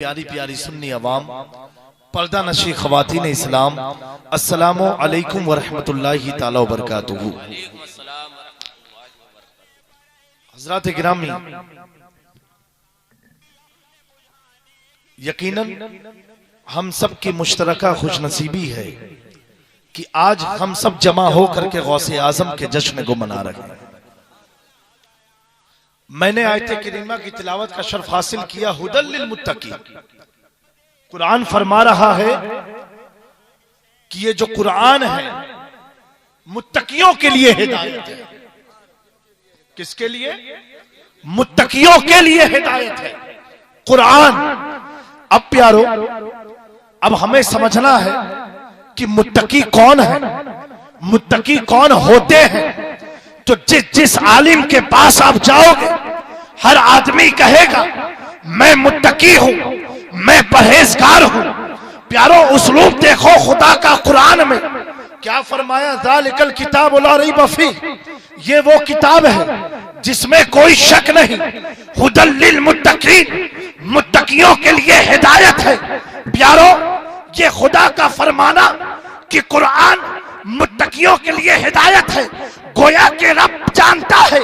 प्यारी प्यारी सुन्नी अवाम, पर्दा नशी ख़वातीन इस्लाम, अस्सलामु अलैकुम व रहमतुल्लाहि ताला व बरकातुहू। हज़रात गिरामी, यकीनन हम सब की मुश्तरका खुशनसीबी है कि आज हम सब जमा होकर के गौसे आजम के जश्न को मना रहे हैं। मैंने आयत करीमा की तिलावत का शर्फ हासिल किया, हुदल लिल मुत्तकी। कुरान फरमा रहा है कि ये जो कुरान है मुत्तकियों के लिए हिदायत है। किसके लिए? मुत्तकियों के लिए हिदायत है कुरान। अब प्यारो, अब हमें समझना है कि मुत्तकी कौन है, मुत्तकी कौन होते हैं। तो जिस आलिम के पास आप जाओगे, हर आदमी कहेगा मैं मुत्तकी हूं, मैं परहेजगार हूं। प्यारो, उसलूब देखो खुदा का कुरान में क्या फरमाया, ज़ालिकल किताब ला रैब फीह, ये वो किताब है जिसमें कोई शक नहीं। हुदल लिल मुत्तकीन, मुत्तकियों के लिए हिदायत है। प्यारो, ये खुदा का फरमाना कि कुरान मुत्तकियों के लिए हिदायत है, गोया के रब जानता है,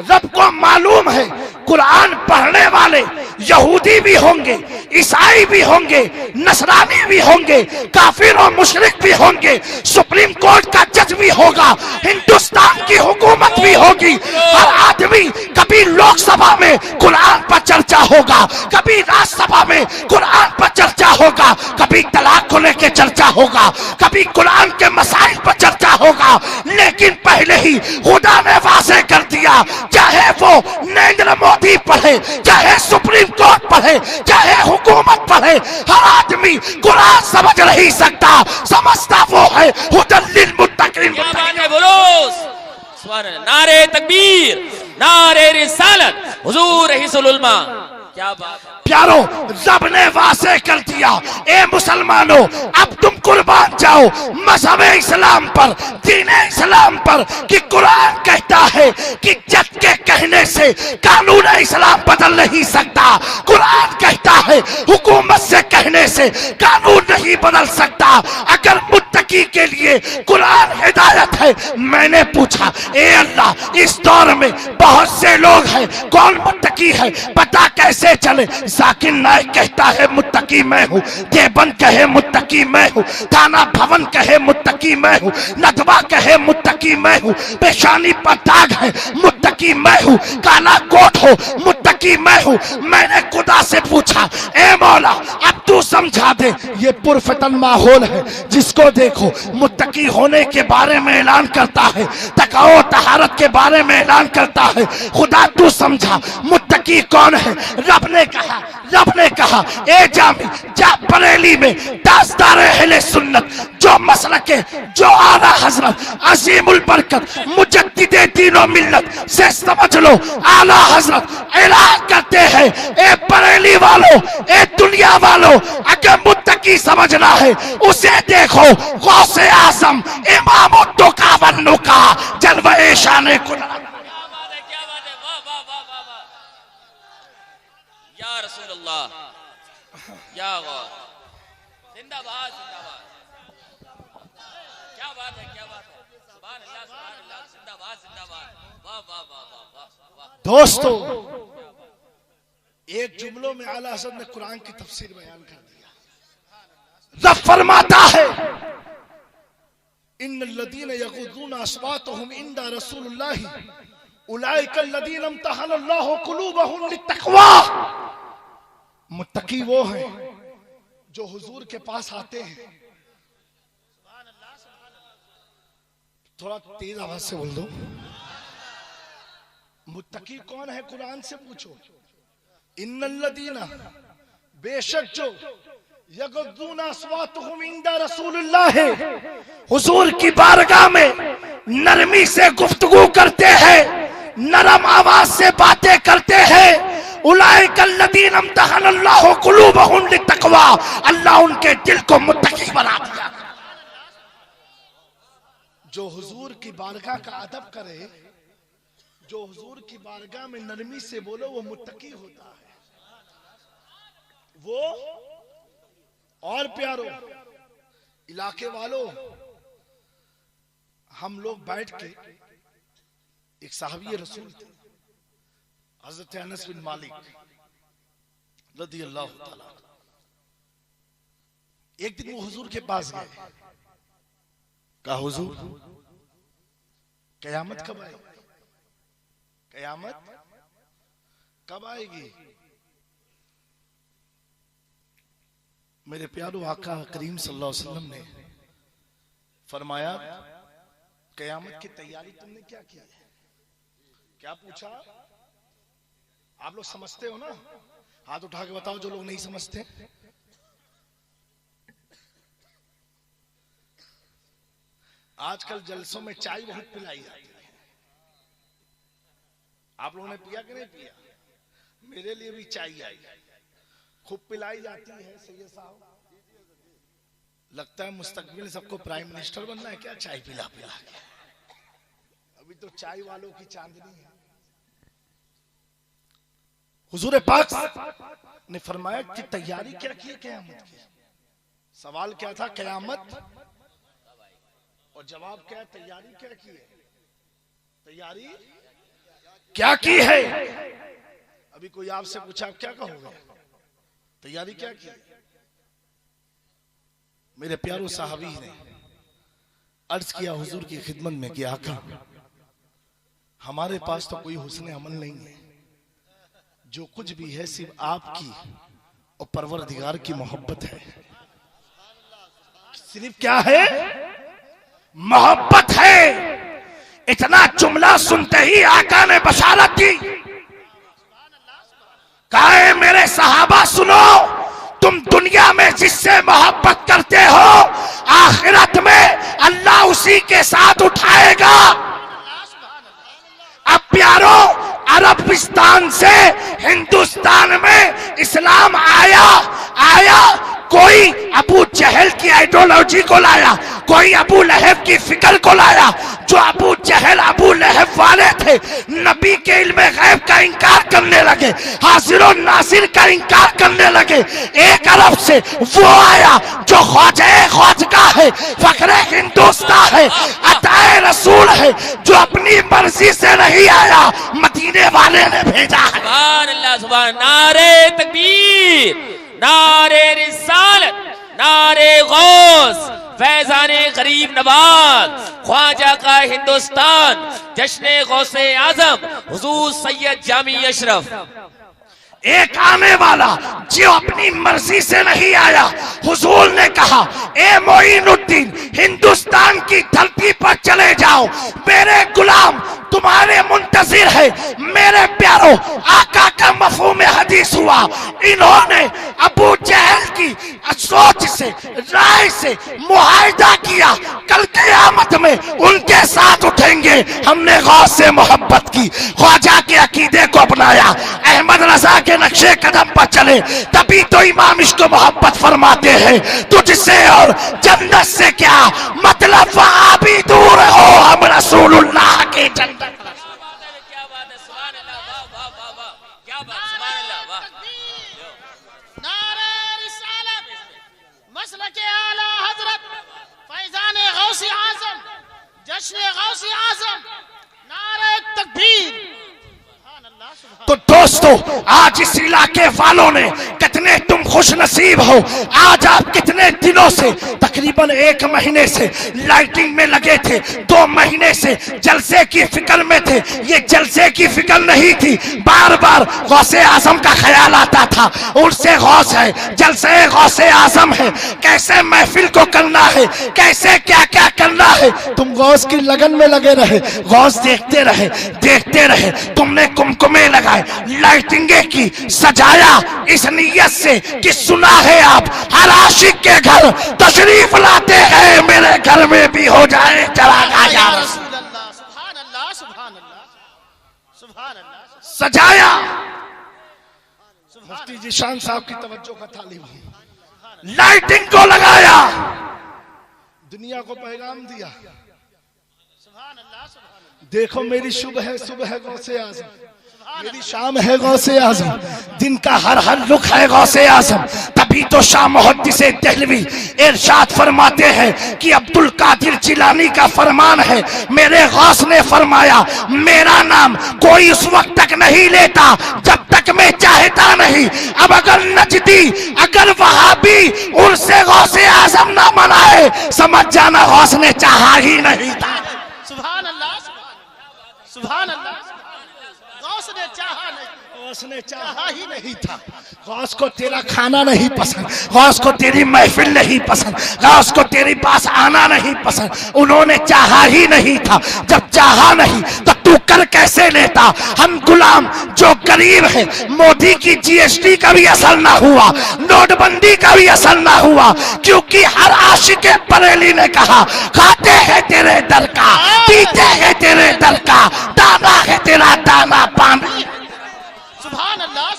रब को मालूम है कुरान पढ़ने वाले यहूदी भी होंगे, ईसाई भी होंगे, नसरानी भी होंगे, काफिर और मुशरिक भी होंगे, सुप्रीम कोर्ट का जज भी होगा, हिंदुस्तान की हुकूमत भी होगी। हर आदमी, कभी लोकसभा में कुरान पर चर्चा होगा, कभी राज्यसभा में कुरान पर चर्चा होगा, कभी तलाक को लेकर चर्चा होगा, कभी कुरान के मसाइल पर चर्चा होगा। लेकिन पहले ही खुदा ने वाज़ेह कर दिया, चाहे वो नरेंद्र मोदी पढ़े, चाहे सुप्रीम कोर्ट पढ़े, चाहे हुकूमत पढ़े, हर आदमी कुरान समझ नहीं सकता, समझता वो है हुदल लिल मुत्तकीन। नारे तकबीर, नारे रिसालत, हुजूर रईसुल उलमा। क्या बात है प्यारो, रब ने वाज़ेह कर दिया, ए मुसलमानों, अब तुम कुर्बान जाओ मज़हब इस्लाम पर, दीन इस्लाम पर, कि कुरान कहता है कि जज के कहने से कानून इस्लाम बदल नहीं सकता। कुरान कहता है हुकूमत से कहने से कानून नहीं बदल सकता। अगर मुत्तकी के लिए कुरान हिदायत है, मैंने पूछा, ए अल्लाह, इस दौर में बहुत से लोग हैं, कौन मुत्तकी है पता कैसे चले? जाकिर नाइक कहता है मुत्तकी मैं हूँ, देवबंद कहे मुत्तकी मैं हूँ, थाना भवन कहे मुत्तकी मैं हूँ, नदवा कहे मुत्तकी मैं हूँ, पेशानी पर दाग है मुत्तकी मैं हूँ, काला कोट हो मुत्तकी मैं हूँ। मैंने खुदा से पूछा, ए मौला, अब तू समझा दे। ये पुरफतन माहौल है, जिसको देखो मुत्तकी होने के बारे में ऐलान करता है, तकाओ तहारत के बारे में ऐलान करता है। खुदा तू समझा मुत्तकी कौन है? रब ने कहा ए जामी जा बरेली में दास्तार अहले सुन्नत, जो मसलक है, जो आला हजरत अजीमुल बरकत मुजद्दिदे दीनो मिल्लत से समझ लो, आला हजरत ऐलान करते हैं, ए बरेली वालों, ए दुनिया वालों, अगर मुत्तकी समझना है उसे देखो, गौसे आजम इमाम तुकावन्नु का जलवे शान कुरान। या रसूलुल्लाह, या गौर, जिंदाबाद जिंदाबाद। क्या बात है, क्या बात है, सुभान अल्लाह, सुभान अल्लाह, जिंदाबाद जिंदाबाद। वाह वाह वाह वाह वाह। दोस्तों, एक जुमलों में आला हज़रत ने कुरान की तफसीर बयान कर दिया। रब फरमाता है, इन्नल्लज़ीना यग़ुज़्ज़ूना अस्वातहुम इंदा रसूलिल्लाहि उलाइका अल्लज़ीना इम्तहनल्लाहु क़ुलूबहुम लित्तक़वा। मुत्तकी वो हैं जो हुजूर के पास आते हैं। थोड़ा तेज आवाज से बोल दो। मुत्तकी कौन है? कुरान से पूछो। इन्नल्लज़ीना, बेशक जो, यग़ुज़्ज़ूना अस्वातहुम इंदा रसूलिल्लाह, हुजूर की बारगाह में नरमी से गुफ्तगू करते हैं, नरम आवाज से बातें करते हैं। उलाइका अल्लज़ीना इम्तहनल्लाहु क़ुलूबहुम लित्तक़वा, अल्लाह उनके दिल को मुत्तकी बना दिया। जो हुजूर की बारगाह का अदब करे, जो हुजूर की बारगाह में नरमी से बोलो, वो मुत्तकी होता है। वो और प्यारो इलाके वालों, हम लोग बैठ के, एक साहबी रसूल थे हजरत अनस बिन मालिक रज़ी अल्लाह ताला, एक दिन वो हुजूर के पास गए, कहा हुजूर कयामत कब आएगी, कयामत कब आएगी। मेरे प्यारो आका करीम सल्लल्लाहु अलैहि वसल्लम ने फरमाया कयामत की तैयारी तुमने क्या की है। क्या पूछा? आप लोग समझते हो ना? हाथ उठा के बताओ जो लोग नहीं समझते। आजकल जलसों में चाय बहुत पिलाई जाती है, आप लोगों ने पिया कि नहीं पिया? मेरे लिए भी चाय आई, खूब पिलाई जाती है। सैयद साहब, लगता है मुस्तकबिल सबको प्राइम मिनिस्टर बनना है क्या, चाय पिला पिला के। अभी तो चाय वालों की चांदनी है। हुजूर पाक ने फरमाया कि तैयारी क्या की है कयामत की। सवाल क्या था? कयामत। और जवाब क्या है? तैयारी क्या की है। तैयारी क्या की है? अभी कोई आपसे पूछा आप क्या कहोगे? तैयारी क्या की? मेरे प्यारो साहबी ने अर्ज किया हुजूर की खिदमत में कि आका हमारे पास तो कोई हुस्न अमल नहीं है, जो कुछ भी है सिर्फ आपकी और परवरदिगार की मोहब्बत है। सिर्फ क्या है? मोहब्बत है। इतना जुमला सुनते ही आका ने बशारत की, कहा मेरे सहाबा सुनो, तुम दुनिया में जिससे मोहब्बत करते हो आखिरत में अल्लाह उसी के साथ उठाएगा। अब प्यारो, अरबिस्तान से हिंदुस्तान में इस्लाम आया कोई अबू जहल की आइडियोलॉजी को लाया, कोई अबू लहब की फिक्र को लाया। जो अबू जहल अबू लहब वाले थे नबी के इल्म गैब का इंकार करने लगे, हाजिर और नासिर का इंकार करने लगे। एक अरब से वो आया जो ख्वाजा है, फखरे हिंदुस्तान है, अताए रसूल है, जो अपनी मर्जी से नहीं आया, मदीने वाले ने भेजा है। सुभान अल्लाह, सुभान। नारे तकबीर, नारे रिसालत, नारे गौस, फैजाने गरीब नवाज, ख्वाजा का हिंदुस्तान, जश्न गौसे आजम हुजूर सैयद जामी अशरफ। एक आने वाला जो अपनी मर्जी से नहीं आया। हुजूर ने कहा ए मोइनुद्दीन, हिंदुस्तान की धरती पर चले जाओ, मेरे गुलाम तुम्हारे मुंतजिर है। मेरे प्यारो, आका का मफहूम हदीस हुआ। इन्होंने अबू जहल की सोच से, राय से मुआहिदा किया, कल क़यामत में उनके साथ उठेंगे। हमने गौस से मोहब्बत की, ख्वाजा के अकीदे को अपनाया, अहमद रजा के नक्शे कदम पर चले, तभी तो इमाम इसको मोहब्बत फरमाते हैं। तुझसे और जन्नत से क्या मतलब, वहां भी दूर हो हम रसूलुल्लाह के जन्नत। क्या बात है, सुभान अल्लाह, वाह वाह वाह वाह, क्या बात, सुभान अल्लाह, वाह। नारे रिसालत, मसलके आला हजरत फैजाने गौसे आजम, जश्न गौसे आजम, नारे तकबीर। तो दोस्तों, आज इस इलाके वालों ने कितने तुम खुश नसीब हो। आज आप कितने दिनों से, तकरीबन 1 महीने से लाइटिंग में लगे थे, 2 महीने से जलसे की फिक्र में थे। ये जलसे की फिक्र नहीं थी, बार बार गौसे आजम का ख्याल आता था। उनसे गौस है, जलसे गौसे आजम है, कैसे महफिल को करना है, कैसे क्या क्या करना है। तुम गौस की लगन में लगे रहे, गौस देखते रहे। तुमने कुमकुमे लगाए, लाइटिंगे की, सजाया इस नियत से कि सुना है आप हर आशिक के घर तशरीफ लाते हैं, मेरे घर में भी हो जाए चरागा या रसूल अल्लाह। सुभान अल्लाह, सुभान अल्लाह, सुभान अल्लाह। सजाया। मुफ्ती जिशान साहब की तवज्जो का तालिब, लाइटिंग को लगाया, दुनिया को पैगाम दिया। सुभान अल्लाह, सुभान अल्लाह। देखो मेरी सुबह है गौसे आजम, मेरी शाम है गौसे आजम, दिन का हर हर रुख है गौसे आजम। तभी तो शाह मुहद्दिसे देहलवी इरशाद फरमाते हैं कि अब्दुल कादिर जिलानी का फरमान है, मेरे गौस ने फरमाया मेरा नाम कोई उस वक्त तक नहीं लेता जब तक मैं चाहता नहीं। अब अगर नजदी अगर वहाबी उनसे गौसे आजम ना मनाए, समझ जाना गौस ने चाहा ही नहीं था। सुभान अल्लाह, सुभान अल्लाह। गौस ने चाहा नहीं, गौस ने चाहा ही नहीं था। गौस को तेरा खाना नहीं पसंद, गौस को तेरी महफिल नहीं पसंद, गौस को तेरे पास आना नहीं पसंद। उन्होंने चाहा ही नहीं था। जब चाहा नहीं तो तू कर कैसे लेता? हम गुलाम जो गरीब है, मोदी की जीएसटी का भी असर ना हुआ, नोटबंदी का भी असर ना हुआ, क्योंकि हर आशिक बरेली ने कहा खाते हैं तेरे दर का, पीते हैं तेरे दर का, दाना है तेरा दाना पानी। सुभान अल्लाह,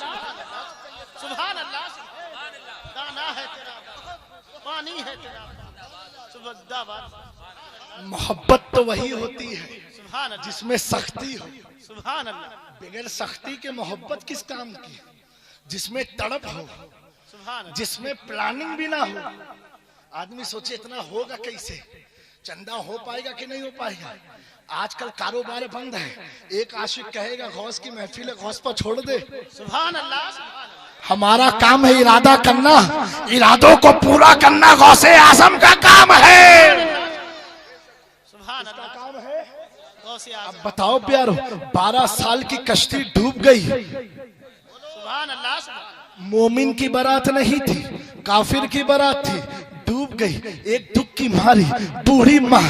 सुभान अल्लाह। दाना है तेरा, पानी है तेरा। मोहब्बत तो वही होती है सुभान अल्लाह, जिसमें सख्ती हो। सुभान अल्लाह, बगैर सख्ती के मोहब्बत किस काम की? जिसमें तड़प हो, सुभान अल्लाह। जिसमें प्लानिंग भी ना हो। आदमी सोचे इतना होगा कैसे, चंदा हो पाएगा कि नहीं हो पाएगा। आजकल कारोबार बंद है। एक आशिक कहेगा गौस की महफिल है, गौस पर छोड़ दे। सुभान अल्लाह, सुभान अल्लाह। हमारा काम है इरादा करना, इरादों को पूरा करना गौसे आजम का काम है। सुभान अल्लाह, काम है। गौसे अब आज़म। बताओ प्यारो, 12 साल की कश्ती डूब गई। सुभान अल्लाह, सुभान। मोमिन की बारात नहीं थी, काफिर की बारात थी, डूब गई। एक दुख की मारी बूढ़ी माँ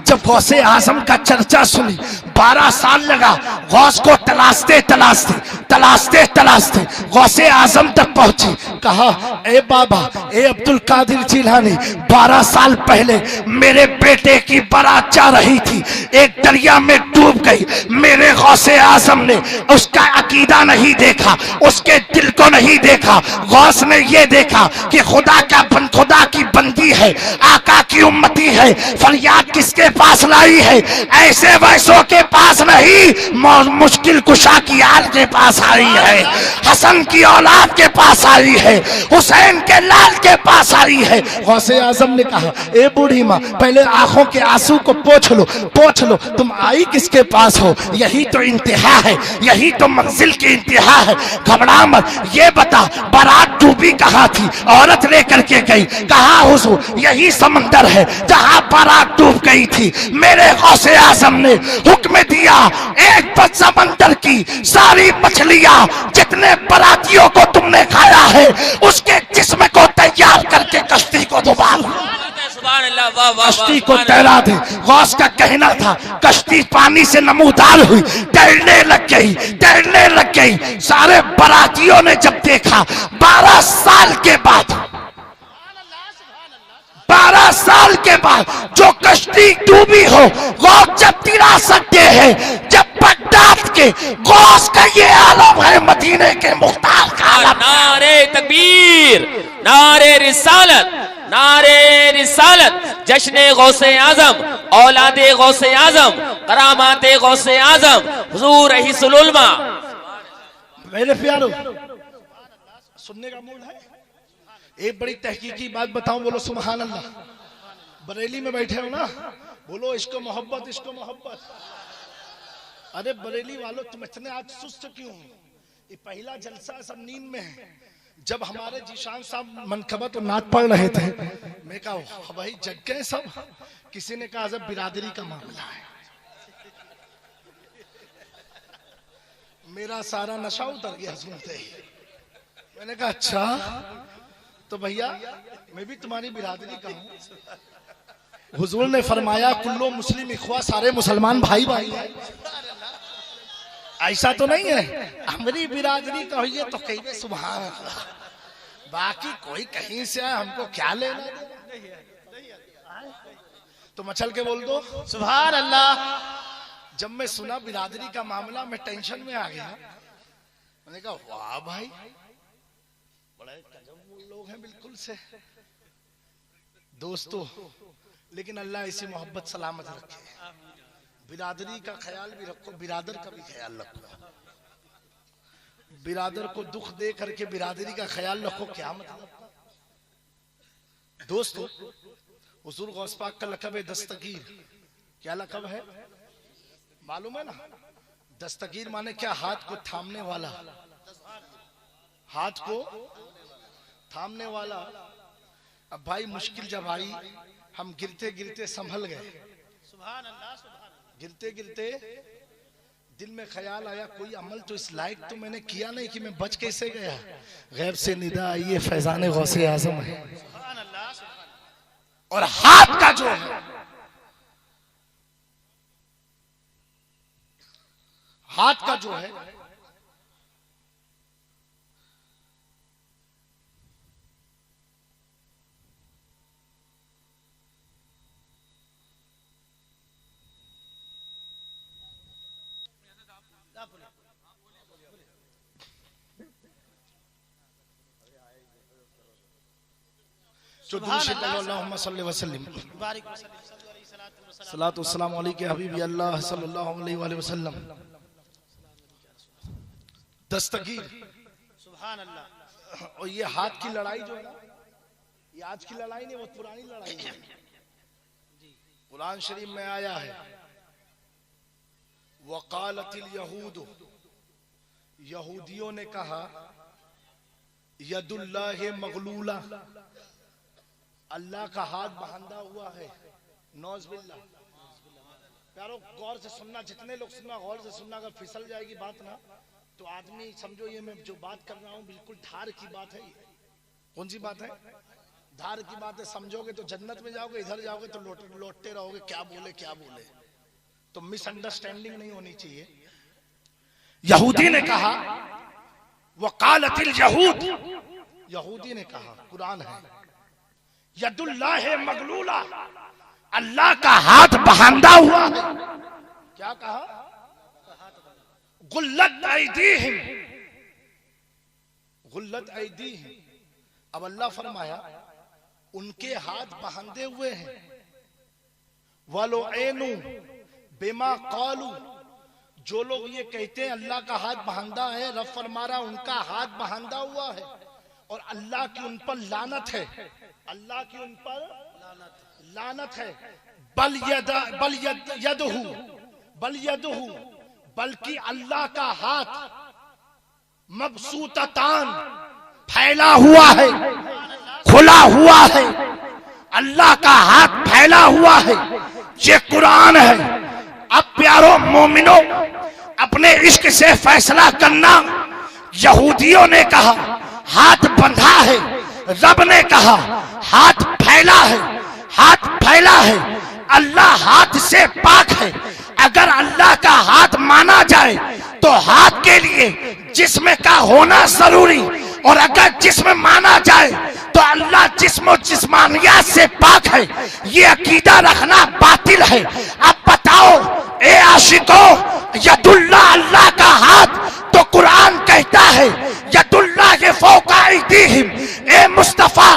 जब गौसे आजम का चर्चा सुनी, 12 साल लगा गौस को तलाशते तलाशते तलाशते तलाशते गौसे आजम तक पहुंची। कहा ए बाबा, ए अब्दुल कादिर जिलानी, 12 साल पहले मेरे बेटे की बारात जा रही थी, एक दरिया में डूब गई। मेरे गौसे आजम ने उसका अकीदा नहीं देखा, उसके दिल को नहीं देखा। गौस ने ये देखा कि खुदा की बंदी है, आका की उम्मती है, फरियाद किसके पास लाई है? ऐसे वैसों के पास नहीं, मुश्किल कुशा की आल के पास आई है, हसन की औलाद के पास आई है, हुसैन के लाल के पास आई है। गौसे आजम ने कहा ए बूढ़ी माँ, पहले आंखों के आंसू को पोंछ लो, पोंछ लो। तुम आई किसके पास हो? यही तो इंतहा है, यही तो मंजिल की इंतहा है। घबरा मत, ये बता बारात डूबी कहाँ थी? औरत लेकर के गई। कहा हुजूर? यही समंदर है जहां बारात डूब गई थी। मेरे गौसे आजम ने हुक्म दिया, एक बस समंदर की सारी मछलियां जितने बारातियों को तुमने खाया है उसके जिस्म को तैयार करके कश्ती को डुबा दो, सुभान अल्लाह, वाह वाह, कश्ती को तैरा दे। गौस का कहना था कश्ती पानी से नमूदार हुई, तैरने लग गई, तैरने लग गई। सारे बारातियों ने जब देखा 12 साल के बाद, 12 साल के बाद जो कश्ती डूबी हो, गौस जब तिरा सकते हैं, जब बगदाद के गौस का ये आलम है, मदीने के मुख्तार का आलम। नारे तकबीर, नारे रिसालत, नारे रिसालत, जश्न गौसे आजम, औलादे गौसे आजम, करामाते गौसे आजम, हुजूर रईसुल उलमा। मेरे प्यारो, सुनने का मूड है? एक बड़ी तहकीकी बात बताऊं, बोलो सुभान अल्लाह। बरेली में बैठे हो ना, बोलो इश्क मोहब्बत, इश्क मोहब्बत। अरे बरेली वालों, तुम इतने आज सुस्त क्यों हो? ये पहला जलसा, सब नींद में है। जब हमारे जीशान साहब मनकबत और नात पढ़ रहे थे, मैं कहा भाई जग गए सब। किसी ने कहा जब बिरादरी का मामला है। मेरा सारा नशा उतर गया सुनते ही। मैंने कहा अच्छा, तो भैया मैं भी तुम्हारी बिरादरी का हूं। हुजूर ने फरमाया कुल्लो मुस्लिम इख्वा, सारे मुसलमान भाई भाई हैं। ऐसा तो नहीं है हमारी बिरादरी कहिए तो कहिए सुभान अल्लाह, बाकी कोई कहीं से आए हमको क्या लेना। तो मचल के बोल दो सुभान अल्लाह। जब मैं सुना बिरादरी का मामला, मैं टेंशन में आ गया। मैंने कहा वाह भाई, बड़े गजब लोग हैं बिल्कुल से। दोस्तों, लेकिन अल्लाह इसी मोहब्बत सलामत रखे। बिरादरी का ख्याल भी रखो, बिरादर का भी ख्याल रखो। बिरादर को दुख दे करके बिरादरी का ख्याल रखो, क्या मतलब? दोस्तों, हुजूर गौस पाक का लक़ब है दस्तगीर। क्या लक़ब है मालूम है ना? दस्तगीर माने क्या? हाथ को थामने वाला, हाथ को थामने वाला। अब भाई मुश्किल जब आई, हम गिरते गिरते संभल गए, सुभान अल्लाह, सुभान अल्लाह। गिरते गिरते दिल में ख्याल आया कोई अमल तो इस लायक तो मैंने किया नहीं कि मैं बच कैसे गया। गैब से निदा आई है फैजान गौसे आजम है। सुभान अल्लाह, सुभान अल्लाह। और हाथ का जो है, हाथ का जो है जो अल्लाहुम्मा सल्ली व सल्लिम बारिक वसल्लम सल्लल्लाहु अलैहि वसल्लम। सलातु वस्सलामु अलैका हबीबी अल्लाह सल्लल्लाहु अलैहि वसल्लम। दस्तगीर, सुभान अल्लाह। और ये हाथ की लड़ाई जो है ना, ये आज की लड़ाई नहीं, वो पुरानी लड़ाई है। कुरान शरीफ में आया है वक़ालतिल यहूद, यहूदियों ने कहा यदुल्लाहि मगलूला, अल्लाह का हाथ बंधा हुआ है। नौज़ बिल्लाह। प्यारो गौर से सुनना, जितने लोग सुनना गौर से सुनना, अगर फिसल जाएगी बात ना तो आदमी समझो ये मैं जो बात कर रहा हूँ बिल्कुल धार की बात है। ये कौन सी बात है? धार की बात है। समझोगे तो जन्नत में जाओगे, इधर जाओगे तो लौटते रहोगे क्या बोले क्या बोले। तो मिसअंडरस्टैंडिंग नहीं होनी चाहिए। यहूदी ने कहा वक़ालतिल यहूद, यहूदी ने कहा, कुरान है, यदुल्लाहि मगलूला, अल्लाह का हाथ बंधा हुआ है। क्या कहा? गुल्लत ऐदीहिम, गुल्लत ऐदीहिम। अब अल्लाह फरमाया उनके हाथ बंधे हुए हैं। वलुइनु बिमा क़ालू, जो लोग ये कहते हैं अल्लाह का हाथ बंधा है, रब फरमा रहा उनका हाथ बंधा हुआ है और अल्लाह की उन पर लानत है, अल्लाह की उन पर लानत है। बल यदहू, बल्कि अल्लाह का हाथ मबसूततान, फैला हुआ है, खुला हुआ है। अल्लाह का हाथ फैला हुआ है, ये कुरान है। अब प्यारो मोमिनो, अपने इश्क से फैसला करना। यहूदियों ने कहा हाथ बंधा है, रब ने कहा हाथ फैला है, हाथ फैला है। अल्लाह हाथ से पाक है। अगर अल्लाह का हाथ माना जाए तो हाथ के लिए जिस्म का होना जरूरी, और अगर जिस्म माना जाए तो अल्लाह जिस्म और जिस्मानियत से पाक है। ये अकीदा रखना बातिल है। अब बताओ ए आशिको, यदुल्लाह अल्लाह का हाथ, तो कुरान कहता है यदुल्लाह के फौका ऐदीहिम। ए मुस्तफा,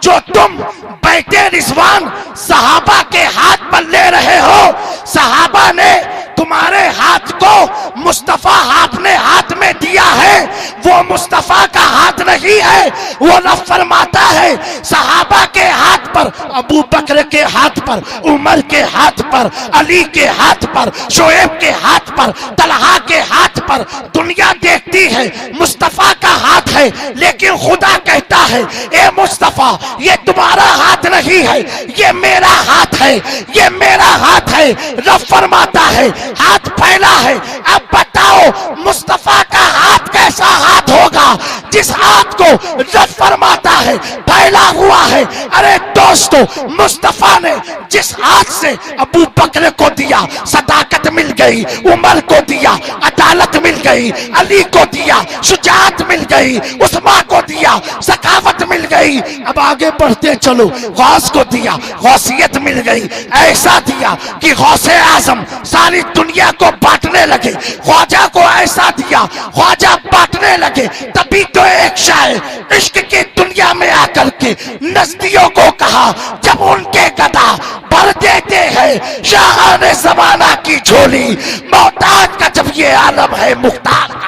जो तुम बैठे रिजवान सहाबा के हाथ पर ले रहे हो, सहाबा ने तुम्हारे हाथ को मुस्तफा आपने हाथ में दिया है, वो मुस्तफा का हाथ नहीं है। वो रब फरमाता है सहाबा के हाथ पर, अबू बकर के हाथ पर, उमर के हाथ पर, अली के हाथ पर, शोएब के हाथ पर, तलहा के हाथ पर दुनिया देखती है मुस्तफा का हाथ है। लेकिन खुदा कहता है ए मुस्तफा, ये तुम्हारा हाथ नहीं है, ये मेरा हाथ है, ये मेरा हाथ है। रब फरमाता है हाथ फैला है। अब बताओ मुस्तफा का हाथ कैसा हाथ होगा जिस हाथ को रब फरमाता है फैला हुआ है। अरे दोस्तों, मुस्तफा ने जिस हाथ से अबू बकर को दिया सदाकत मिल गई, उमर को दिया अदालत मिल गई, अली को दिया शुजाअत मिल गई, उस्मान को दिया सखावत मिल गई। अब आगे बढ़ते चलो, गौस को दिया गौसियत मिल गई, ऐसा दिया कि गौसे आजम सारी दुनिया को बांटने लगे। ख्वाजा को ऐसा दिया ख्वाजा बांटने लगे। तभी तो एक शायर इश्क की दुनिया में आकर के नजदियों को कहा, जब उनके गदा भर देते हैं शाहाने ज़माना की झोली, मोहताज का जब ये आलम है मुख्तार का।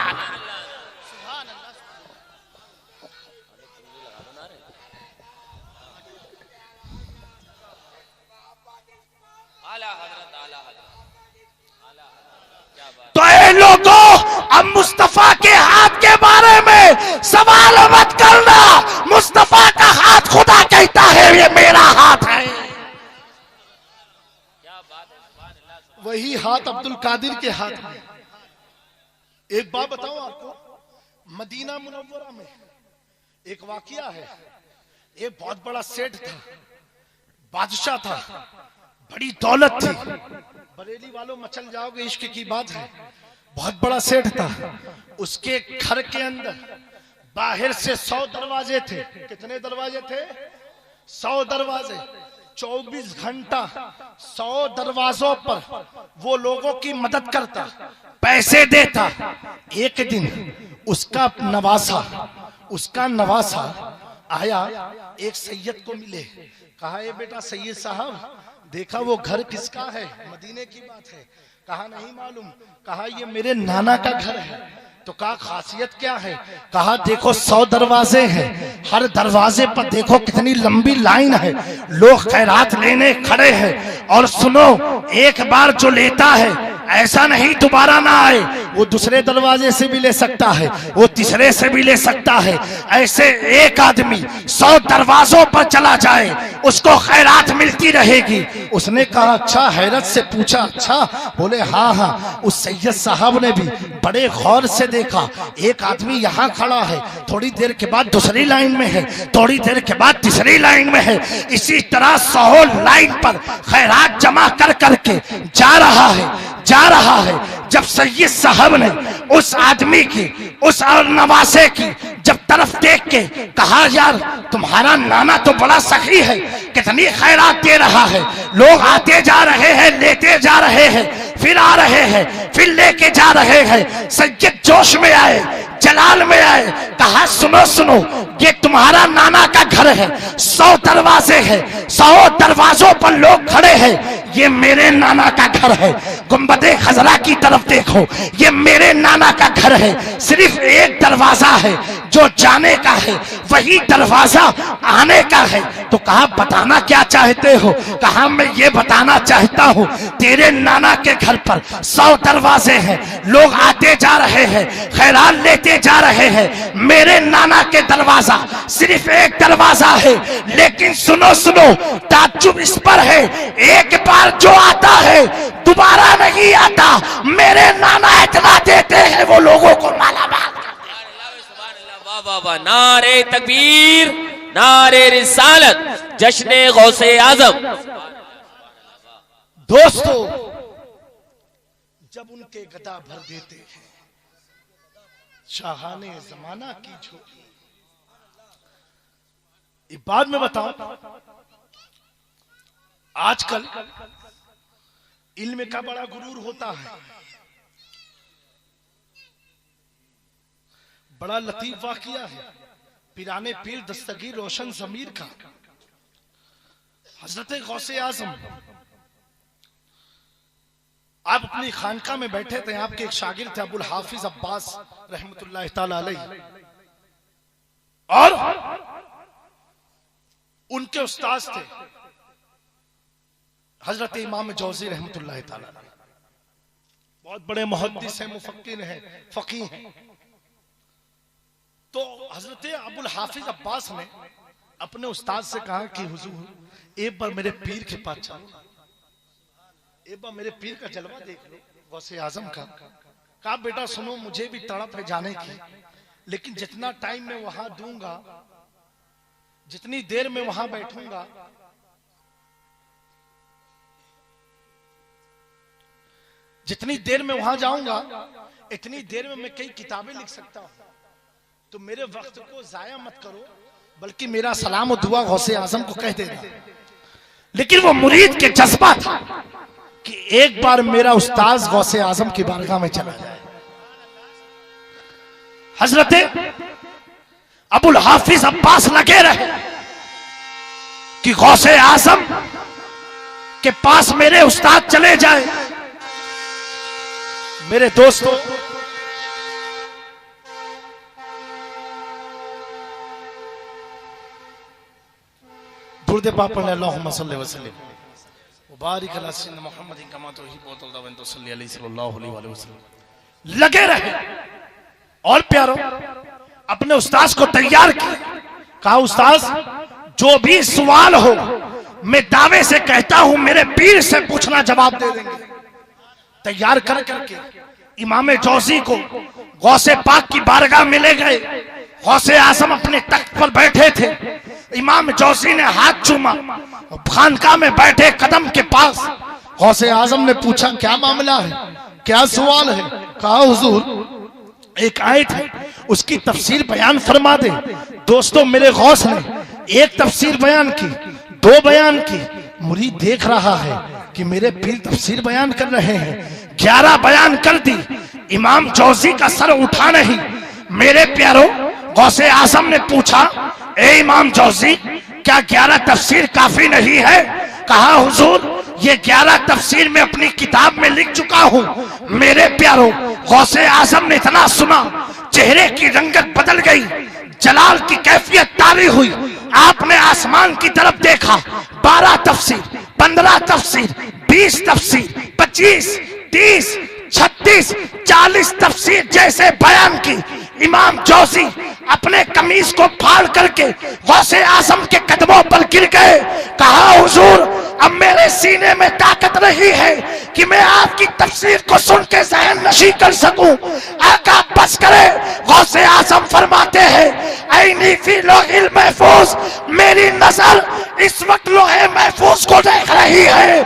तो ए लोगों, अब मुस्तफा के हाथ के बारे में सवाल मत करना। मुस्तफा का हाथ खुदा कहता है ये मेरा हाथ है। वही हाथ अब्दुल कादिर के हाथ में। एक बात बताऊं आपको, मदीना मुनव्वरा में एक वाकया है। एक बहुत बड़ा सेठ था, बादशाह था, बड़ी दौलत थी। बरेली वालों मचल जाओगे, इश्क की बात है। बहुत बड़ा सेठ था। उसके घर के अंदर बाहर से 100 दरवाजे थे। कितने दरवाजे थे? 100 दरवाजे। 24 घंटा 100 दरवाजों पर वो लोगों की मदद करता, पैसे देता। एक दिन उसका नवासा आया, एक सैयद को मिले। कहा, ए बेटा सैयद साहब, देखा वो घर किसका है? मदीने की बात है। कहा नहीं मालूम। कहा ये मेरे नाना का घर है। तो कहा खासियत क्या है? कहा देखो 100 दरवाजे हैं, हर दरवाजे पर देखो कितनी लंबी लाइन है, लोग खैरात लेने खड़े हैं। और सुनो, एक बार जो लेता है ऐसा नहीं दोबारा ना आए, वो दूसरे दरवाजे से भी ले सकता है, वो तीसरे से भी ले सकता है। ऐसे एक आदमी 100 दरवाजों पर चला जाए, उसको खैरात मिलती रहेगी। उसने कहा अच्छा, हैरत से पूछा अच्छा? बोले हाँ हाँ। उस सैयद साहब ने भी बड़े गौर से देखा, एक आदमी यहाँ खड़ा है, थोड़ी देर के बाद दूसरी लाइन में है, थोड़ी देर के बाद तीसरी लाइन में है। इसी तरह 100 लाइन पर खैरात जमा कर करके जा रहा है। जब सैयद साहब ने उस आदमी की, उस नवासे की जब तरफ देख के कहा, यार तुम्हारा नाना तो बड़ा सखी है, कितनी खैरात दे रहा है, लोग आते जा रहे हैं, लेते जा रहे हैं, फिर आ रहे हैं, फिर लेके जा रहे हैं। सैयद जोश में आए, जलाल में आए। कहा सुनो सुनो, ये तुम्हारा नाना का घर है, 100 दरवाजे हैं, 100 दरवाजों पर लोग खड़े हैं, ये मेरे नाना का घर है। गुंबदे खजरा की तरफ देखो, ये मेरे नाना का घर है। सिर्फ एक दरवाजा है जो जाने का है, वही दरवाजा आने का है। तो कहा बताना क्या चाहते हो? कहा मैं ये बताना चाहता हूँ, तेरे नाना के घर पर 100 दरवाजे हैं, लोग आते जा रहे हैं, खैरात लेते जा रहे हैं। मेरे नाना के दरवाजा सिर्फ एक दरवाजा है, लेकिन सुनो सुनो, ताज्जुब इस पर है, एक बार जो आता है दोबारा नहीं आता। मेरे नाना इतना देते हैं, वो लोगों को मालामाल। वाह वाह, नारे तकबीर, नारे रिसालत, जश्ने गौसे आजम। दोस्तों, जब उनके गदा भर देते हैं शाहाने जमाना की झोली। एक बात में बताऊं, आजकल इल्म का बड़ा गुरूर होता है। बड़ा लतीफ वाकया है पिराने पीर दस्तगीर रोशन जमीर का। हजरत गौसे आजम, आप अपनी खानका में बैठे थे, आपके एक शागिर्द थे अबुल हाफिज अब्बास रहमतुल्लाह ताला अलैह, और उनके उस्ताद थे हजरत इमाम जौजी रहमतुल्लाह ताला अलैह। बहुत बड़े मुहद्दिस हैं, मुफक्किर हैं, फकीह हैं। तो हजरत अबुल हाफिज अब्बास ने अपने उस्ताद से कहा कि हुजूर एक बार मेरे पीर के पास चलो, एक बार मेरे पीर का जलवा देख लो, गौसे आजम का। कहा बेटा सुनो, मुझे भी तड़प है जाने की, लेकिन जितना टाइम मैं वहां दूंगा, जितनी देर में वहां बैठूंगा, जितनी देर में वहां जाऊंगा, इतनी देर में मैं कई किताबें लिख सकता हूं। तो मेरे वक्त को जाया मत करो, बल्कि मेरा सलाम और दुआ गौसे आजम को कह देना। लेकिन वो मुरीद के जज्बा था कि एक बार मेरा उस्ताद गौसे आजम की बारगाह में चला जाए। हजरत अबुल हाफिज अब्बास लगे रहे कि गौसे आजम के पास मेरे उस्ताद चले जाए। मेरे दोस्तों, दुर्दे पापन अल्लाहुम्मा सल्ली व सल्लिम। बारिक अला सय्यिदना मुहम्मदिन कमा तुहिब्बु सल्लल्लाहु अलैहि वसल्लम। लगे रहे और प्यारो अपने उस्ताद को तैयार किया। कहा उस्ताद जो भी सवाल हो मैं दावे से कहता हूं मेरे पीर से पूछना जवाब दे देंगे। तैयार कर करके इमाम जौजी को गौसे पाक की बारगाह में ले गए। गौसे आजम अपने तख्त पर बैठे थे। इमाम जौजी ने हाथ चूमा। खानकाह में बैठे कदम के पास गौसे आजम ने पूछा क्या मामला है, क्या सवाल है। कहा हुजूर एक आयत है उसकी तफसीर बयान फरमा दे। दोस्तों मेरे गौस ने एक तफसीर बयान की, दो बयान की। मुरीद देख रहा है कि मेरे पीर तफसीर बयान कर रहे हैं। 11 बयान कर दी। इमाम जौजी का सर उठा नहीं। मेरे प्यारो गौसे आजम ने पूछा ए इमाम जौजी क्या 11 तफसीर काफी नहीं है। कहा हुजूर ये 11 तफसीर में अपनी किताब में लिख चुका हूं। मेरे प्यारो गौसे आजम ने इतना सुना चेहरे की रंगत बदल गई, जलाल की कैफियत तारी हुई। आपने आसमान की तरफ देखा। 12 तफसीर, 15 तफसीर, 20 तफसीर, 25, 30, 36, 40 तफसीर जैसे बयान की। इमाम जौजी अपने कमीज को फाड़ करके गौसे आजम के कदमों पर गिर गए। कहा हुजूर अब मेरे सीने में ताकत नहीं है कि मैं आपकी तफसीर को सुन के ज़हन नशी कर सकूं। आका बस करे। गौसे आजम फरमाते हैं ऐनी फी लोहिल महफूज, मेरी नजर इस वक्त लोहे महफूज को देख रही है।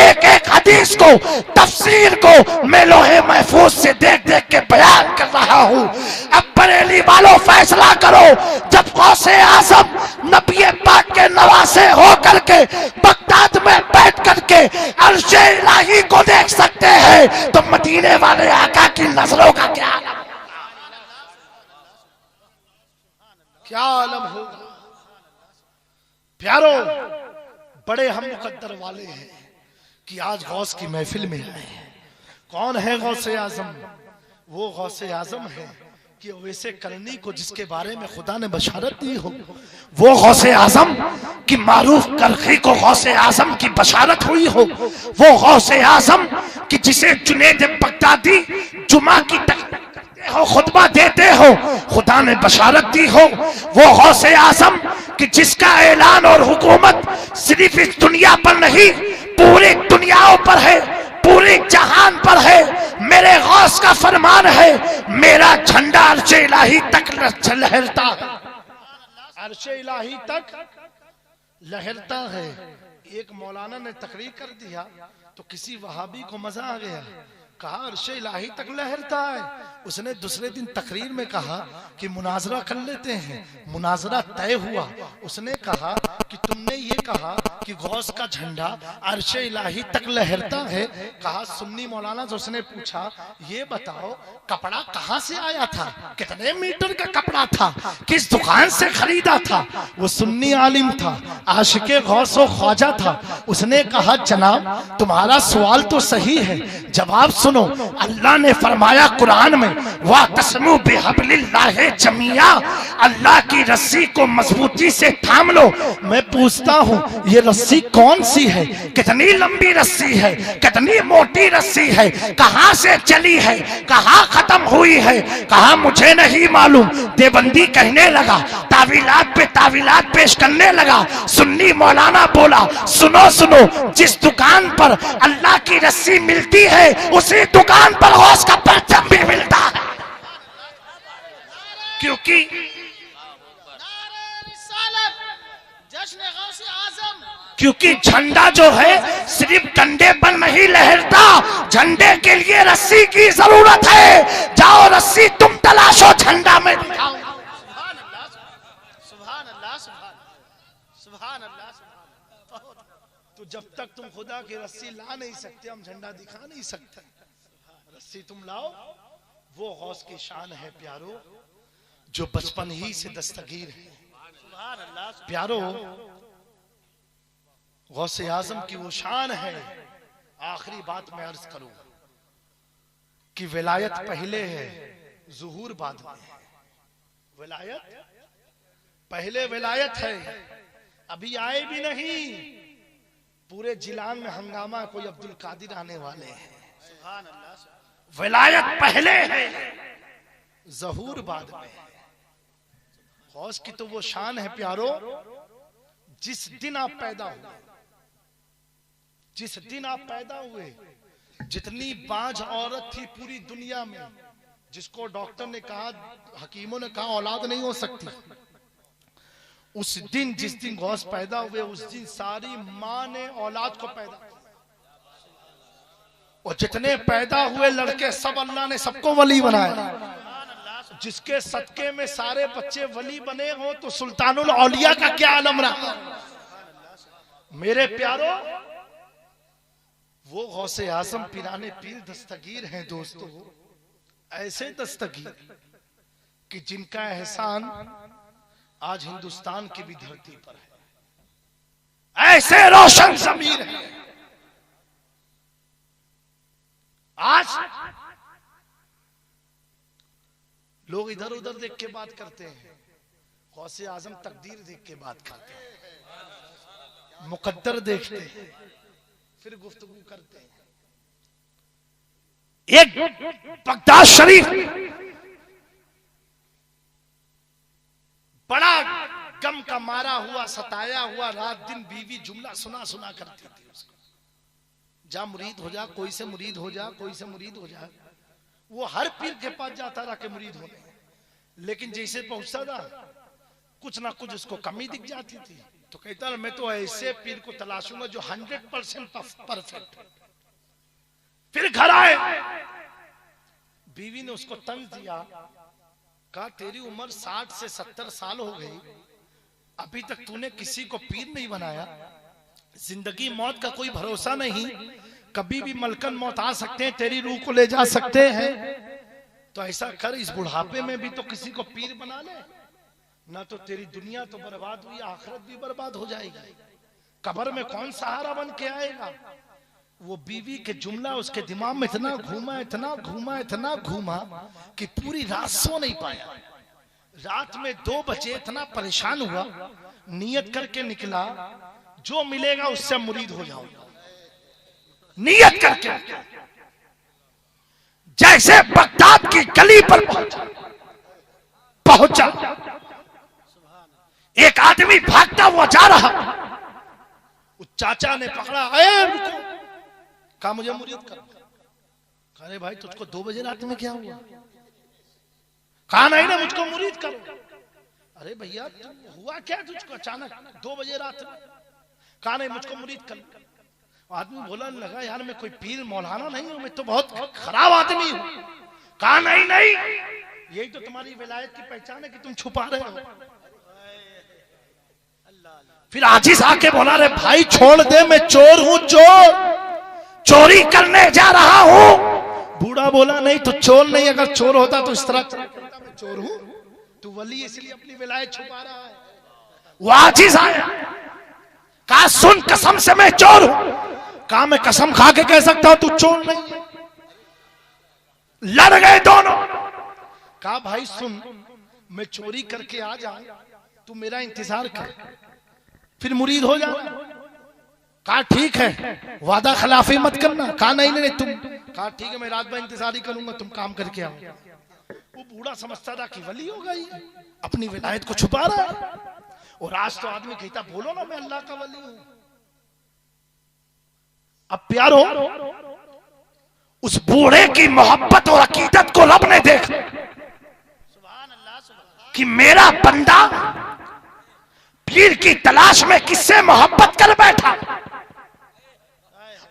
एक एक हदीस को तफसीर को मैं लोहे महफूज से देख देख के बयान कर रहा हूं। अब बरेली वालों फैसला करो। जब गौसे आजम नबी पाक के नवासे हो करके बगदाद में बैठ करके अर्शे इलाही को देख सकते हैं तो मदीने वाले आका की नजरों का क्या आलम होगा। प्यारो बड़े हम मुकद्दर वाले हैं कि आज गौस की महफिल में आए। कौन है गौसे आजम? वो गौसे आजम है कि वैसे करनी को जिसके बारे में खुदा ने बशारत दी हो। वो गौसे आजम की मारूफ करखी को गौसे आजम की बशारत हुई हो। वो गौसे आजम कि जिसे जुनैद बगदादी जुमा की हो खुतबा देते हो खुदा ने बशारत दी हो। वो गौसे आजम कि जिसका ऐलान और हुकूमत सिर्फ इस दुनिया पर नहीं पूरी दुनियाओं पर है, पूरे जहान पर है। मेरे गौस का फरमान है मेरा झंडा अर्शे इलाही तक लहरता है। अर्शे इलाही तक लहरता है। एक मौलाना ने तकरीर कर दिया तो किसी वहाबी को मजा आ गया। कहा अर्शे इलाही तक लहरता है। उसने दूसरे दिन तकरीर में कहा कि मुनाजरा कर लेते हैं। मुनाजरा तय हुआ। उसने कहा कि तुमने ये कहा कि गौस का झंडा अर्शे इलाही तक लहरता है। कहा सुन्नी मौलाना से उसने पूछा ये बताओ कपड़ा कहाँ से आया था, कितने मीटर का कपड़ा था, किस दुकान से खरीदा था। वो सुन्नी आलिम था, आशिके गौस व ख्वाजा था। उसने कहा जनाब तुम्हारा सवाल तो सही है, जवाब सुनो। अल्लाह ने फरमाया कुरान में वातस्मू बिहब्लिल्लाहि जमीआ, अल्लाह की रस्सी को मजबूती से थाम लो। मैं पूछता हूँ ये रस्सी कौन सी है, कितनी लंबी रस्सी है, कितनी मोटी रस्सी है, कहाँ से चली है, कहाँ खत्म हुई है। कहा मुझे नहीं मालूम। देवबंदी कहने लगा, तावीलात पे तावीलात पेश करने लगा। सुन्नी मौलाना बोला सुनो सुनो, जिस दुकान पर अल्लाह की रस्सी मिलती है उसी दुकान पर गौस का परचम भी मिलता है। क्योंकि क्योंकि झंडा जो है सिर्फ डंडे पर नहीं लहरता, झंडे के लिए रस्सी की जरूरत है। जाओ रस्सी तुम तलाशो, झंडा में दिखाओ। तो जब तक तुम खुदा की रस्सी ला नहीं सकते हम झंडा दिखा नहीं सकते। रस्सी तुम लाओ। वो गौस की शान है प्यारो जो बचपन ही से दस्तगीर है। प्यारो गौसे आजम की वो शान है। आखिरी बात मैं अर्ज करूं कि विलायत पहले है, ज़ुहूर बाद में है। विलायत पहले विलायत है, अभी आए भी नहीं पूरे जिलान में हंगामा, कोई अब्दुल कादिर आने वाले हैं। सुभान अल्लाह। विलायत पहले है, ज़हूर बाद में है। गौस की तो वो शान है प्यारो, जिस दिन आप पैदा हुए, जिस दिन आप पैदा हुए, जितनी बांझ औरत थी पूरी दुनिया में, जिसको डॉक्टर ने कहा, हकीमों ने कहा औलाद नहीं हो सकती, उस दिन, जिस दिन गौस पैदा हुए, उस दिन सारी माँ ने औलाद को पैदा किया। और जितने पैदा हुए लड़के सब अल्लाह ने सबको वली बनाया। जिसके सदके में सारे बच्चे वली बने हो तो सुल्तानुल औलिया का क्या आलम रहा। मेरे प्यारो, वो गौसे आजम पिराने पीर दस्तगीर हैं दोस्तों, ऐसे दस्तगीर कि जिनका एहसान आज हिंदुस्तान की भी धरती पर है। ऐसे रोशन ज़मीर है। आज लोग इधर उधर देख के बात करते हैं, गौसे आजम तकदीर देख के बात करते हैं, मुकद्दर देखते हैं, फिर गुफ्तगू करते हैं। एक बगदाद शरीफ बड़ा गम का मारा हुआ, सताया हुआ, रात दिन बीवी जुमला सुना सुना करती थी उसको, जा मुरीद हो जा, कोई से मुरीद हो जा, कोई से मुरीद हो जा। वो हर पीर के पास जाता रहा कि मुरीद होने, लेकिन जैसे पहुंचता था कुछ ना कुछ उसको कमी दिख जाती थी, तो कहता था मैं तो ऐसे पीर को तलाशूंगा जो 100% परफेक्ट। फिर घर आए, बीवी ने उसको तंज दिया, कहा तेरी उम्र 60 से 70 साल हो गई, अभी तक तूने किसी को पीर नहीं बनाया। जिंदगी मौत का कोई भरोसा नहीं, कभी भी मलकन मौत आ सकते हैं, तेरी रूह को ले जा सकते हैं। तो ऐसा कर, इस बुढ़ापे में भी तो किसी को पीर बना ले, ना तो तेरी दुनिया तो बर्बाद हुई, आखिरत भी बर्बाद हो जाएगी। कब्र में कौन सहारा बन के आएगा। वो बीवी के जुमला उसके दिमाग में इतना घूमा, इतना घूमा, इतना घूमा कि पूरी रात सो नहीं पाया। रात में 2 बजे इतना परेशान हुआ, नियत करके निकला जो मिलेगा उससे मुरीद हो जाऊंगा। नियत करके जैसे बगदाद की गली पर पहुंचा, एक आदमी भागता हुआ जा रहा, उस चाचा ने पकड़ा, रुको, कहा मुझे मुरीद कर। अरे भाई तुझको 2 बजे रात में क्या हुआ। कहा नहीं ना मुझको मुरीद करो। अरे भैया हुआ क्या तुझको अचानक 2 बजे रात में। कहा नहीं मुझको मुरीद कर। आदमी बोला लगा यार मैं कोई पीर मौलाना नहीं हूं, मैं तो बहुत खराब आदमी हूं। कहा नहीं नहीं, यही तो तुम्हारी विलायत की पहचान है कि तुम छुपा रहे हो। फिर आजिज आके बोला रे भाई छोड़ दे, मैं चोर हूं, चोरी करने जा रहा हूं। बूढ़ा बोला नहीं तो चोर नहीं, अगर चोर होता तो इस तरह मैं चोर हूं, तू वली इसलिए अपनी विलायत छुपा रहा है। वो आजिज आया, कहा सुन कसम से मैं चोर हूं। कहा मैं कसम खा के कह सकता हूं तू चोर नहीं। लड़ गए दोनों। कहा भाई सुन, मैं चोरी करके आ जाऊं, तू मेरा इंतजार कर, फिर मुरीद हो जाना। कहा ठीक है, वादा खिलाफी मत करना। कहा नहीं नहीं तुम। कहा ठीक है, मैं रात भर इंतजार ही करूंगा, तुम काम करके आओ। वो बूढ़ा समझता था कि वली हो गई, अपनी विलायत को छुपा रहा है। और आज तो आदमी कहता बोलो ना मैं अल्लाह का वली हूं। अब प्यारो, उस बूढ़े की मोहब्बत और अकीदत को रब ने देखा कि मेरा बंदा पीर की तलाश में किससे मोहब्बत कर बैठा,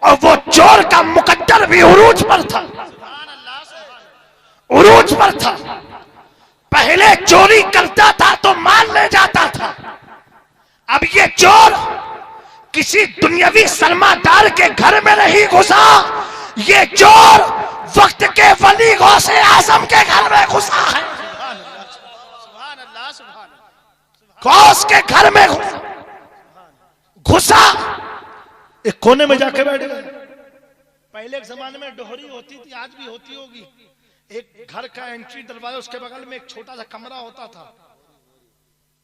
और वो चोर का मुकद्दर भी उरूज पर था, उरूज पर था। पहले चोरी करता था तो माल ले जाता था, अब ये चोर किसी दुनियावी सरमादार के घर में नहीं घुसा, ये चोर वक्त के वली गौसे आजम के घर में घुसा है। गौस के घर में घुसा, एक कोने में जाके बैठ गए। पहले के जमाने में डोहरी होती थी, आज भी होती होगी। एक घर का एंट्री दरवाजा, उसके बगल में एक छोटा सा कमरा होता था,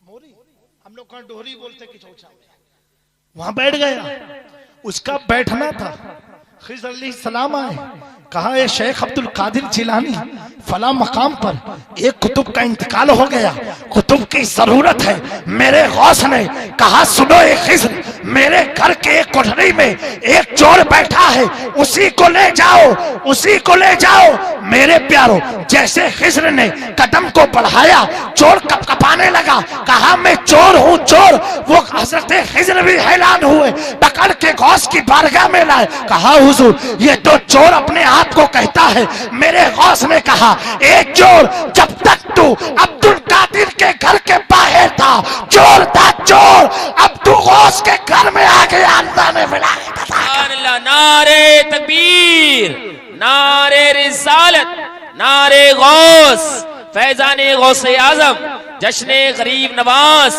मोरी हम लोग कहाँ डोहरी बोलते कि चौचा में। वहां बैठ गया, उसका बैठना था। खिज़र अलैहिस्सलाम आए, कहा ये शेख अब्दुल कादिर जिलानी फला मकाम पर एक कुतुब का इंतकाल हो गया, कुतुब की जरूरत है। मेरे गौस ने कहा सुनो एक खिज़र, मेरे घर के एक कोठरी में एक चोर बैठा है, उसी को ले जाओ, उसी को ले जाओ। मेरे प्यारो, जैसे खिज़र ने कदम को बढ़ाया, चोर कपकपाने लगा, कहा मैं चोर हूँ चोर। वो हजरत खिज़र भी हैरान हुए, पकड़ के गौस की बारगाह में लाए, कहा हुजूर ये तो चोर अपने आप को कहता है। मेरे गौस ने कहा ए चोर, जब तक तू अब्दुल कादिर के घर के बाहर था चोर था चोर, अब तू गौस के घर में आ गया, अल्लाह ने विलायत अता की। नारे तकबीर, नारे रिसालत, नारे गौस, फैजाने गौसे आजम, जश्ने गरीब नवाज,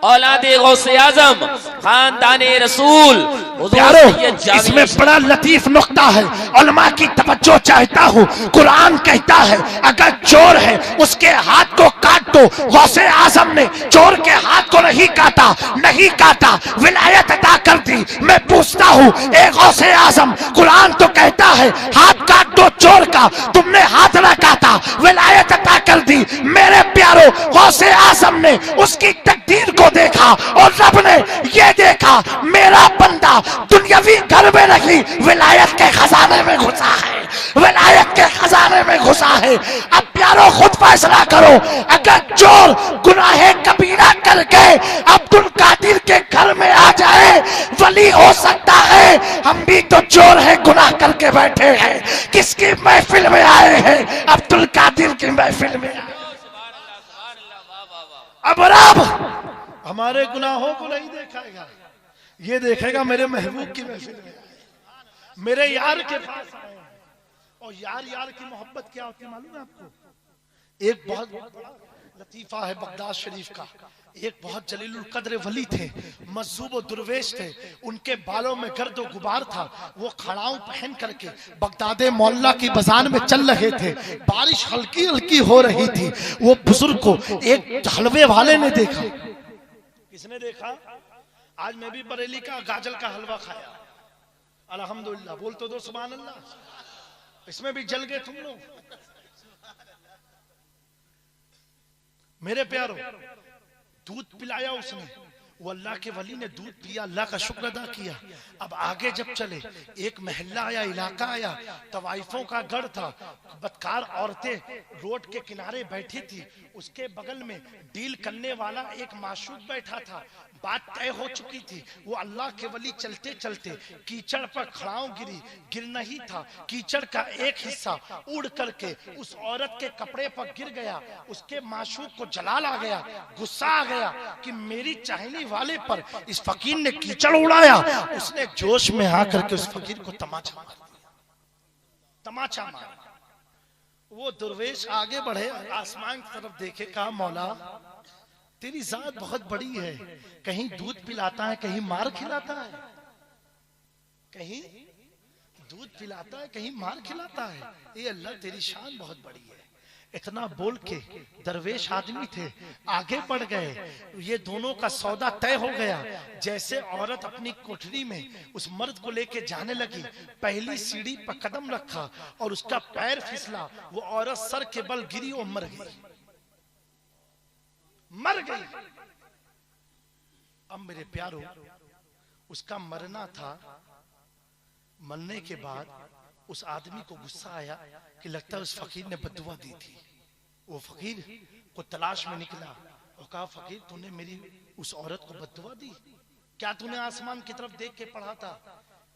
औलादे गौसे आजम, खानदाने रसूल। इसमें बड़ा लतीफ नुक्ता है, उलमा की तवज्जो चाहता हूँ। कुरान कहता है अगर चोर है उसके हाथ को काट दो। गौसे आजम ने चोर के हाथ को नहीं काटा, नहीं काटा, विलायत अता कर दी। मैं पूछता हूँ ए गौसे आजम, कुरान तो कहता है हाथ काट दो चोर का, तुमने हाथ न काटा, विलायत अता कर दी। मेरे प्यारो, गौसे आजम ने उसकी तकदीर को देखा और रब ने ये देखा मेरा बंदा दुनियावी घर में नहीं विलायत के खजाने में घुसा है, विलायत के खजाने में घुसा है। अब प्यारो खुद फैसला करो, अगर चोर गुनाहे कबीरा करके अब्दुल कादिर के घर में आ जाए वली हो सकता है। हम भी तो चोर है, गुनाह करके बैठे हैं। किसकी महफिल में आए हैं? अब्दुल कादिर की महफिल में। अब रब हमारे गुनाहों को नहीं देखेगा, ये देखेगा मेरे महबूब की महफिल में, मेरे यार के पास आए। और यार यार की मोहब्बत क्या होती है मालूम है आपको? एक बहुत बड़ा लतीफा है बगदाद शरीफ का। एक बहुत जलीलुल कद्र वली थे, मजूब और दुर्वेश थे, उनके बालों में गर्द और गुबार था। वो खड़ाऊ पहन करके बगदाद मोहल्ला की बाजार में चल रहे थे। बारिश हल्की हल्की हो रही थी। वो बुजुर्ग को एक हलवे वाले ने देखा। किसने देखा? आज मैं भी बरेली का गाजल का हलवा खाया, अल्हम्दुलिल्लाह। बोल तो दो सुभान अल्लाह। इसमें भी जल गए तुम लोग। मेरे प्यारो, दूध पिलाया उसने, वो अल्लाह के वली ने दूध पिया, अल्लाह का शुक्र अदा किया। अब आगे जब चले, एक महल्ला आया, इलाका आया, तवाइफों का गढ़ था। बदकार औरतें रोड के किनारे बैठी थी। उसके बगल में डील करने वाला एक माशूक बैठा था। बात तय हो चुकी थी। वो अल्लाह के वली चलते चलते कीचड़ पर खड़ाऊ गिरी, गिरना ही था। कीचड़ का एक हिस्सा उड़ करके उस औरत के कपड़े पर गिर गया। उसके माशूक को जलाल आ गया, गुस्सा आ गया कि मेरी चाहने वाले पर इस फकीर ने कीचड़ उड़ाया। उसने जोश में आकर के उस फकीर को तमाचा मार दिया, तमाचा मारा। वो दुर्वेश आगे बढ़े, आसमान की तरफ देखे, कहा मौला तेरी जात बहुत बड़ी है, कहीं दूध पिलाता है, कहीं मार खिलाता है, कहीं दूध पिलाता है, कहीं मार खिलाता है। ये अल्लाह तेरी शान बहुत बड़ी है। इतना बोल के दरवेश आदमी थे, आगे बढ़ गए। ये दोनों का सौदा तय हो गया। जैसे औरत अपनी कोठरी में उस मर्द को लेके जाने लगी, पहली सीढ़ी पर कदम रखा और उसका पैर फिसला। वो औरत सर के बल गिरी और मर गई, मर गई। अब मेरे प्यारो, उसका मरना था। मरने के बाद उस आदमी को गुस्सा आया कि लगता है उस फकीर ने बद्दुआ दी थी। वो फकीर को तलाश में निकला और कहा फकीर तूने मेरी उस औरत को बद्दुआ दी? क्या तूने आसमान की तरफ देख के पढ़ा था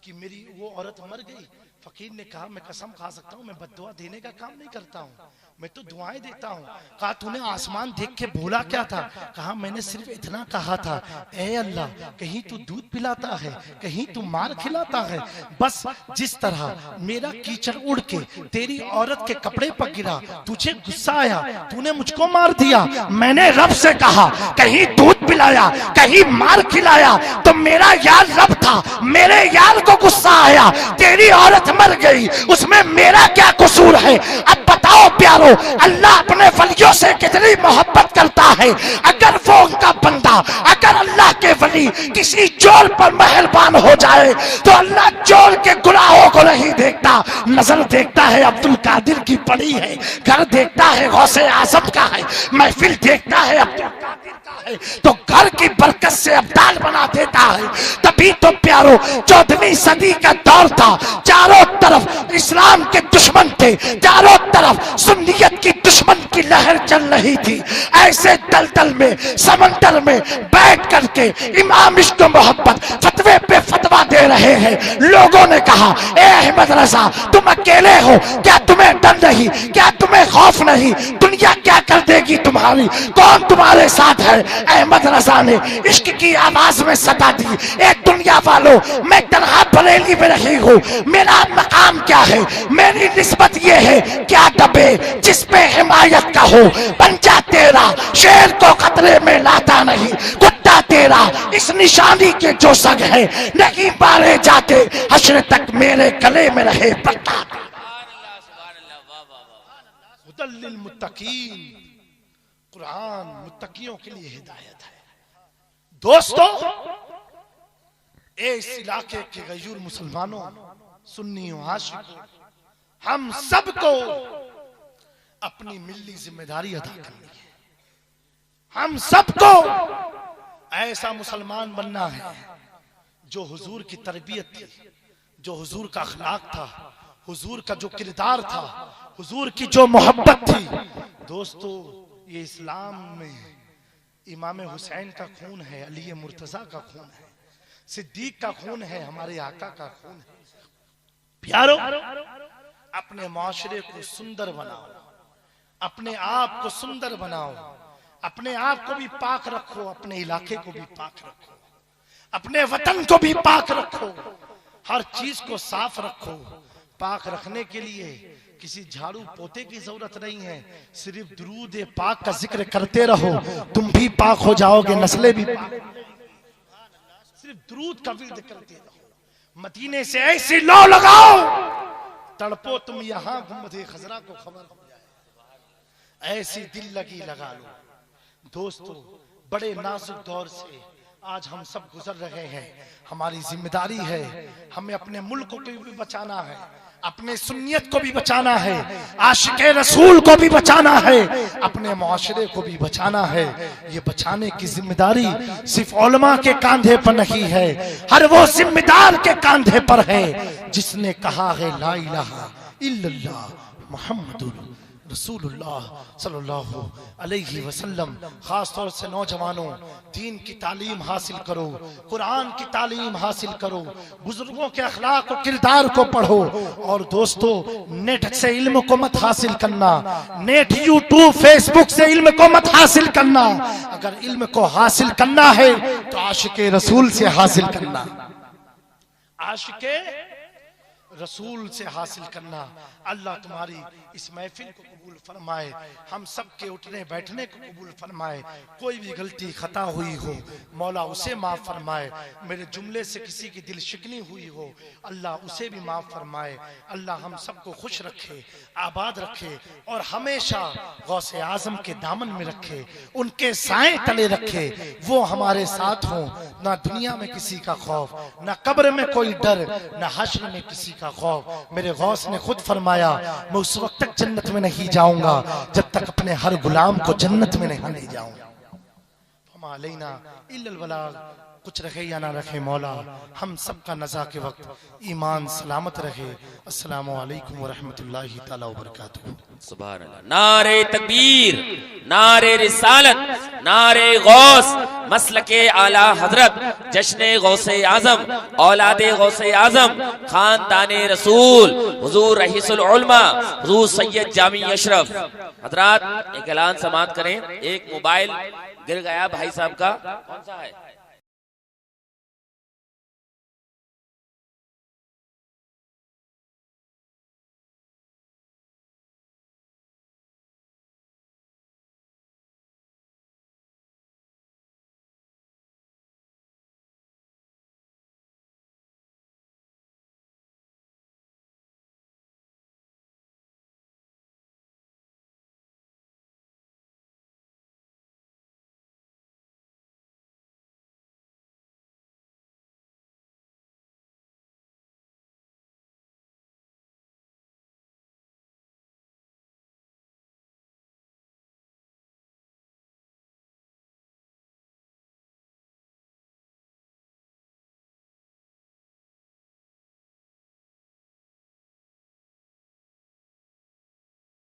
कि मेरी वो औरत मर गई? फकीर ने कहा मैं कसम खा सकता हूँ मैं बद्दुआ देने का काम नहीं करता हूँ, मैं तो दुआएं देता हूँ। कहा तूने आसमान देख के भूला क्या था? कहा मैंने सिर्फ इतना कहा था, ए अल्लाह कहीं तू दूध पिलाता है, कहीं तू मार खिलाता है। बस जिस तरह मेरा कीचड़ उड़ के तेरी औरत के कपड़े पर गिरा, तुझे गुस्सा आया, तूने मुझको मार दिया। मैंने रब से कहा कहीं दूध पिलाया, कहीं मार खिलाया, तो मेरा यार रब था, मेरे यार को गुस्सा आया, तेरी औरत मर गई, उसमें मेरा क्या कसूर है? अब बताओ प्यारो, अल्लाह अपने वलियों से कितनी मोहब्बत करता है। अगर वो उनका बंदा, अगर अल्लाह के वली किसी चोर पर मेहरबान हो जाए तो अल्लाह चोर के गुनाहों को नहीं देखता, नजर देखता है अब्दुल कादिर की पड़ी है, घर देखता है गौसे आजम का है, महफिल देखता है अब्दुल कादिर का है, तो घर की बरकत से अब्दाल बना देता है। तभी तो प्यारो 14वीं सदी का दौर था, चारों तरफ इस्लाम के दुश्मन थे, चारों तरफ सुन्नियत की दुश्मन की लहर चल रही थी। ऐसे दलदल में, समंदर में बैठ करके इमाम इश्क मोहब्बत फतवे पे फतवा दे रहे हैं। लोगों ने कहा, ए अहमद रजा तुम अकेले हो क्या, तुम्हें डर नहीं क्या, तुम्हें खौफ नहीं, दुनिया क्या कर देगी तुम्हारी, कौन तुम्हारे साथ है। अहमद रजा ने इश्क की आवाज में सता दी, ए दुनिया वालों मैं तन्हा बरेली में रही हूँ, मेरा मकाम क्या है, मेरी निस्बत ये है क्या डबे जिस पे हिमायत का हो, पंजा तेरा शेर को खतरे में लाता नहीं, कुत्ता तेरा इस निशानी के जो सग है नहीं मारे जाते, हश्र तक मेरे गले में रहे प्रताप। हुदल लिल मुत्तकीन, कुरान मुत्तकियों के लिए हिदायत है। दोस्तों, इस इलाके के गयूर मुसलमानों, सुन्नियों, आशिकों, हम सबको अपनी मिली जिम्मेदारी अदा करनी है। हम सबको ऐसा मुसलमान बनना है जो हुजूर की तरबियत थी, जो हुजूर का अखलाक था, हुजूर का जो किरदार था, हुजूर की जो मोहब्बत थी। दोस्तों, ये इस्लाम में इमाम हुसैन का खून है, अली मुर्तजा का खून है, सिद्दीक का खून है, हमारे आका का खून है। प्यारो, अपने माशरे को सुंदर बनाओ, अपने आप को सुंदर बनाओ, अपने आप को भी पाक रखो, अपने इलाके को भी पाक रखो, अपने वतन को भी पाक रखो, हर चीज को साफ रखो। पाक रखने के लिए किसी झाड़ू पोते की जरूरत नहीं है, सिर्फ दुरूद पाक का जिक्र करते रहो, तुम भी पाक हो जाओगे, नस्लें भी पाक। सिर्फ दुरूद का विर्द करते रहो, मदीने से ऐसी लौ लगाओ, तड़पो तुम यहां गुंबदे खजरा को खबर हो जाए, ऐसी दिल लगी लगा लो। दोस्तों, बड़े नाजुक दौर से आज हम सब गुजर रहे हैं। हमारी जिम्मेदारी है, हमें अपने मुल्क को भी बचाना है, अपने सुन्नियत को भी बचाना है, आशिके रसूल को भी बचाना है, अपने मुआशरे को भी बचाना है। ये बचाने की जिम्मेदारी सिर्फ उलमा के कांधे पर नहीं है, हर वो जिम्मेदार के कांधे पर है जिसने कहा है ला इलाहा इल्लल्लाह मुहम्मदुर रसूलुल्लाह सल्लल्लाहु अलैहि वसल्लम। खास तौर से नौजवानों, दीन की तालीम हासिल करो, कुरान की तालीम हासिल करो, बुजुर्गों के अखलाक और किरदार को पढ़ो। और दोस्तों, नेट से इल्म को मत हासिल करना, नेट यूट्यूब फेसबुक से इल्म को मत हासिल करना। अगर इल्म को हासिल करना है तो आशिके रसूल से हासिल करना, आशिके रसूल से हासिल करना। अल्लाह तुम्हारी इस महफिल को कबूल फरमाए, हम सब के उठने बैठने को कबूल फरमाए। कोई भी गलती खता हुई हो मौला उसे माफ फरमाए, मेरे जुमले से किसी की दिल शिकनी हुई हो अल्लाह उसे भी माफ फरमाए। अल्लाह हम सबको खुश रखे, आबाद रखे और हमेशा गौसे आजम के दामन में रखे, उनके साए तले रखे। वो हमारे साथ हो, ना दुनिया में किसी का खौफ, ना कब्र में कोई डर, ना हश्र में किसी का खौफ। मेरे गौस ने खुद फरमाया, मैं उस वक्त तक जन्नत में नहीं जाऊंगा जब तक अपने हर गुलाम को जन्नत में नहीं ले जाऊंगा। फमा अलैना इल्लल बलाग। कुछ रखे या ना रखे मौला, हम सबका नज़ा के वक्त ईमान सलामत रहे। अस्सलामु अलैकुम व रहमतुल्लाहि तआला व बरकातहू। सुभान अल्लाह। नारे तकबीर, नारे रिसालत, नारे गौस, मसलके आला हजरत, जश्ने गौसे आजम, औलादे गौसे आजम, खानदाने रसूल, हुजूर रईसुल उलमा, हुजूर सैयद जामी अशरफ। हजरात, एक ऐलान समाअत करें। एक मोबाइल गिर गया भाई साहब का, कौन सा है?